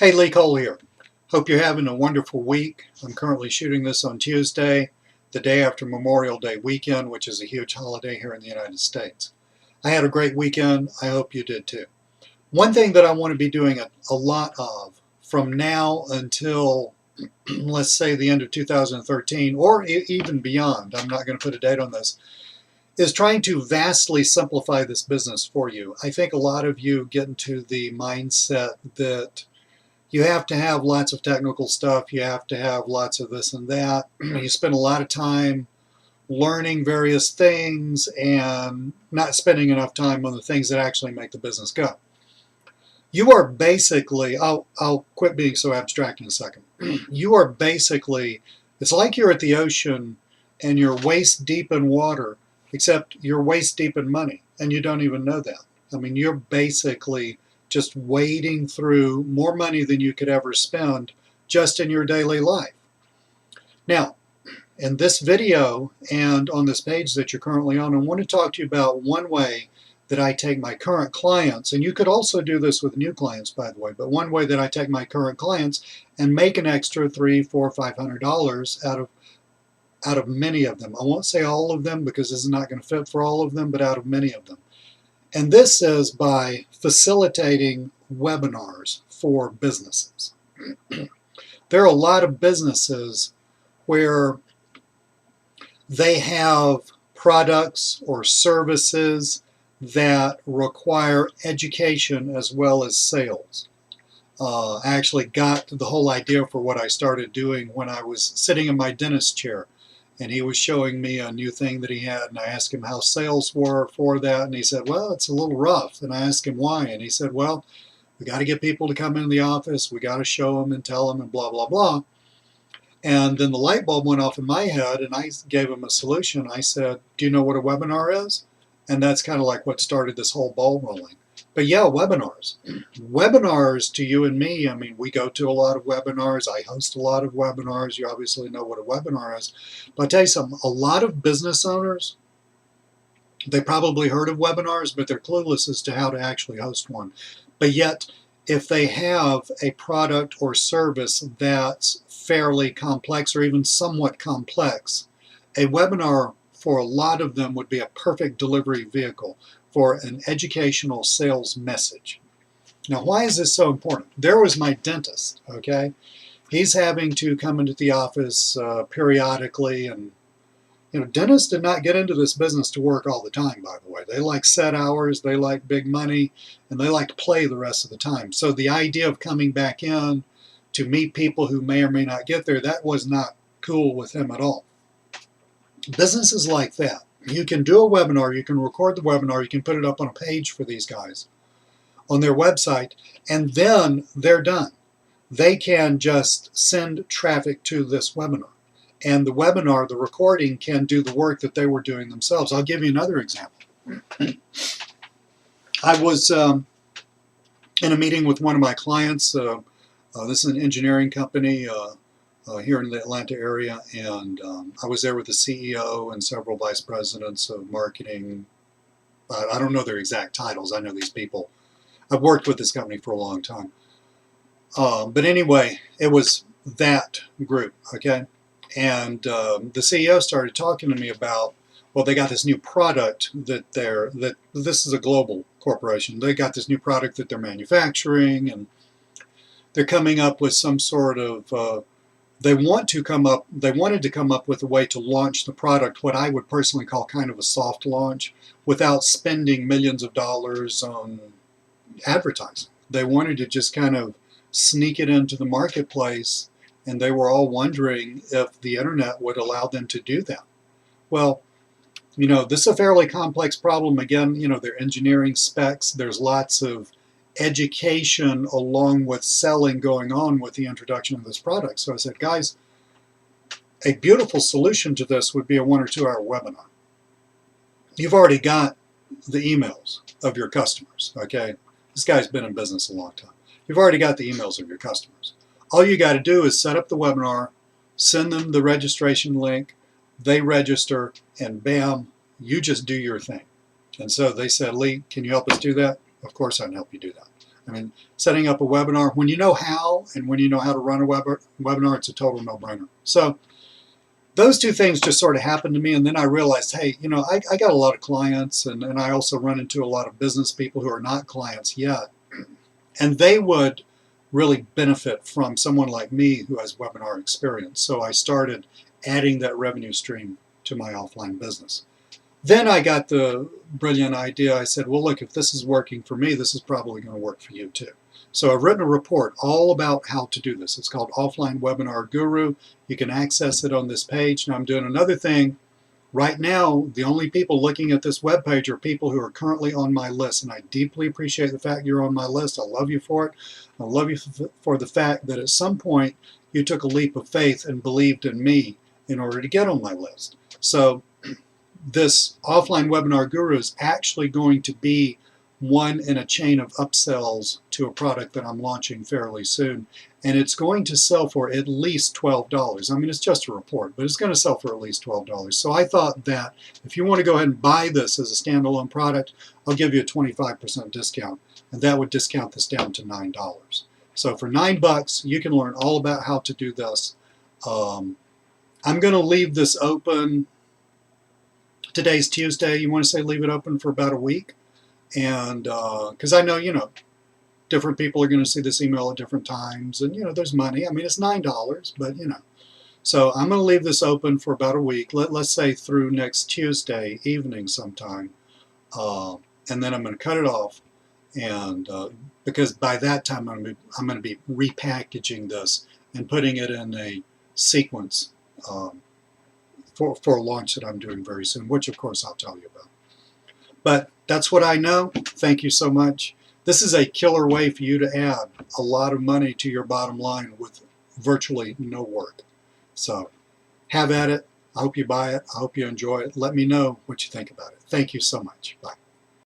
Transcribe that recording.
Hey, Lee Cole here. Hope you're having a wonderful week. I'm currently shooting this on Tuesday, the day after Memorial Day weekend, which is a huge holiday here in the United States. I had a great weekend. I hope you did too. One thing that I want to be doing a lot of from now until, let's say, the end of 2013 or even beyond, I'm not going to put a date on this, is trying to vastly simplify this business for you. I think a lot of you get into the mindset that you have to have lots of technical stuff. You have to have lots of this and that. You spend a lot of time learning various things and not spending enough time on the things that actually make the business go. You are basically, I'll quit being so abstract in a second. You are basically, it's like you're at the ocean and you're waist deep in water, except you're waist deep in money and you don't even know that. I mean, you're basically just wading through more money than you could ever spend just in your daily life. Now, in this video and on this page that you're currently on, I want to talk to you about one way that I take my current clients, and you could also do this with new clients, by the way, but one way that I take my current clients and make an extra $300, $400, $500 out of many of them. I won't say all of them because this is not going to fit for all of them, but out of many of them. And this is by facilitating webinars for businesses. There are a lot of businesses where they have products or services that require education as well as sales. I actually got the whole idea for what I started doing when I was sitting in my dentist chair. And he was showing me a new thing that he had, and I asked him how sales were for that, and he said, well, it's a little rough. And I asked him why, and he said, well, we got to get people to come into the office, we got to show them and tell them and blah, blah, blah. And then the light bulb went off in my head, and I gave him a solution. I said, do you know what a webinar is? And that's kind of like what started this whole ball rolling. But yeah, webinars. Webinars to you and me, I mean, we go to a lot of webinars. I host a lot of webinars. You obviously know what a webinar is. But I'll tell you something, a lot of business owners, they probably heard of webinars, but they're clueless as to how to actually host one. But yet, if they have a product or service that's fairly complex or even somewhat complex, a webinar for a lot of them would be a perfect delivery vehicle for an educational sales message. Now, why is this so important? There was my dentist, okay? He's having to come into the office periodically, and dentists did not get into this business to work all the time, by the way. They like set hours, they like big money, and they like to play the rest of the time. So the idea of coming back in to meet people who may or may not get there, that was not cool with him at all. Businesses like that, you can do a webinar, you can record the webinar, you can put it up on a page for these guys on their website, and then they're done. They can just send traffic to this webinar. And the webinar, the recording, can do the work that they were doing themselves. I'll give you another example. I was in a meeting with one of my clients. This is an engineering company here in the Atlanta area, and I was there with the CEO and several vice presidents of marketing. I don't know their exact titles. I know these people. I've worked with this company for a long time. But anyway, it was that group, okay? And the CEO started talking to me about, well, they got this new product that this is a global corporation. They got this new product that they're manufacturing, and they're coming up with some sort of they wanted to come up with a way to launch the product, what I would personally call kind of a soft launch, without spending millions of dollars on advertising. They wanted to just kind of sneak it into the marketplace, and they were all wondering if the internet would allow them to do that. Well, this is a fairly complex problem. Again, they're engineering specs. There's lots of education along with selling going on with the introduction of this product. So I said, guys, a beautiful solution to this would be a 1 or 2 hour webinar. You've already got the emails of your customers, okay? This guy's been in business a long time. You've already got the emails of your customers. All you got to do is set up the webinar, send them the registration link, they register, and bam, you just do your thing. And so they said, Lee, can you help us do that? Of course I can help you do that. I mean, setting up a webinar, when you know how and when you know how to run a webinar, it's a total no-brainer. So those two things just sort of happened to me, and then I realized, hey, you know, I got a lot of clients, and I also run into a lot of business people who are not clients yet, and they would really benefit from someone like me who has webinar experience. So I started adding that revenue stream to my offline business. Then I got the brilliant idea. I said, well, look, if this is working for me, this is probably going to work for you too. So I've written a report all about how to do this. It's called Offline Webinar Guru. You can access it on this page. Now I'm doing another thing. Right now, the only people looking at this webpage are people who are currently on my list, and I deeply appreciate the fact you're on my list. I love you for it. I love you for the fact that at some point you took a leap of faith and believed in me in order to get on my list. So this Offline Webinar Guru is actually going to be one in a chain of upsells to a product that I'm launching fairly soon. And it's going to sell for at least $12. I mean, it's just a report, but it's going to sell for at least $12. So I thought that if you want to go ahead and buy this as a standalone product, I'll give you a 25% discount. And that would discount this down to $9. So for $9, you can learn all about how to do this. I'm going to leave this open. Today's Tuesday. You want to say leave it open for about a week? And because I know, you know, different people are going to see this email at different times, and you know, there's money. I mean, it's $9, but you know. So I'm going to leave this open for about a week. Let's say through next Tuesday evening sometime, and then I'm going to cut it off, and because by that time I'm going to be repackaging this and putting it in a sequence for a launch that I'm doing very soon, which of course I'll tell you about. But that's what I know. Thank you so much. This is a killer way for you to add a lot of money to your bottom line with virtually no work. So have at it. I hope you buy it. I hope you enjoy it. Let me know what you think about it. Thank you so much. Bye.